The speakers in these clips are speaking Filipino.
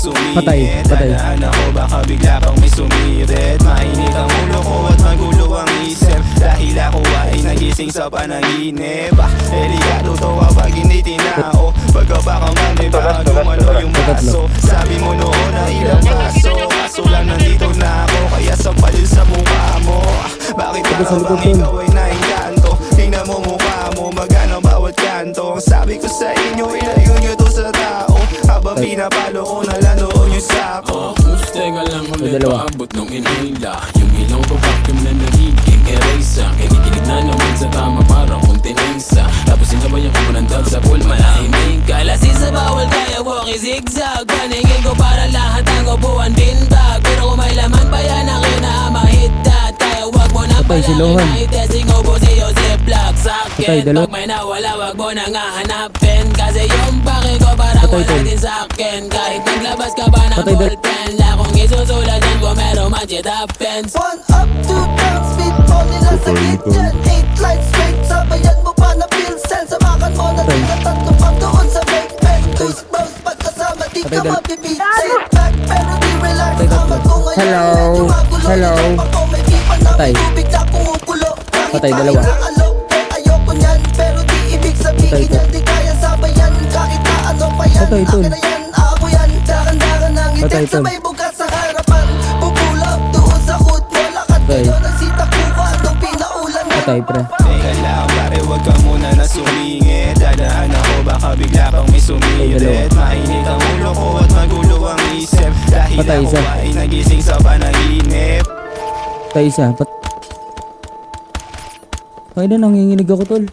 sumingit. Patay. Dadaan ako baka bigla pang may sumirit. Mainit ang ulo ko at magulo ang isip, dahil ako ay nagising sa panaginip. Delikado to kapag hindi tinao, pagka baka manibago ano yung maso. Sabi mo noon na ilang paso, kaso lang nandito na ako, kaya sampalin sa mukha mo. Bakit parang bang ikaw ay naingkanto? Tingnan mo mukha mo, magana bawat kanto. Ang sabi ko sa inyo, ilayo nyo to sa tao, habang pinapalo ko na lang doon yung sako. Teka lang ulit paabot nung inhila, yung ilong ko vacuum na nagiging erasa. Kinikinig na naman sa tama para kung tinensa, tapos sinabayan ko ng dab sa pool. Malahimik kalasi sa bawal kaya walkie zigzag. Paningin ko para lahat ang upuan binbag, pero kung may laman pa yan ang kinamahit at kaya wag mo na palangin na itesting ubo si Joseph Black sa akin. Pag may nawala wag mo nang hahanapin, kasi yung pake ko parang wala din sa akin. Kahit naglabas ka pa ng ballpen, lakong isusulasan ko meron man shit happens. 1 up, 2 down, speed mo nila sa kitchen. 8 lines straight, sabayan mo pa na pilsen. Samakan mo na din na tatlong pang doon sa break bed. Goosebumps pagkasama, di ka mapipit. Sit back, pero di relax. Amat ko ngayon, Hello. Patay. Patay, dalawa. Ayoko niyan, pero di ibig sabihin yan. Di kaya sabayan, kahit na ano pa yan. Patay, tol. Akin na yan, ako yan. Dakan-dakan ang Patay, itin sa tol. may bukas sa harapan. Pupulap doon sa hood mo, lakad Patay. kayo ng sitakuha. Nung pinaulan mo. Patay, pre. Teka lang pare, wag ka muna na sumingit. Dadaan ako baka bigla pang may sumirit. Mainit ang ulo ko at magulo ang isip, dahil Patay ako isa. ay nagising sa panaginip. Patay isa. Patay na, nanginginig ako, tol.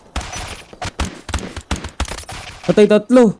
Patay tatlo.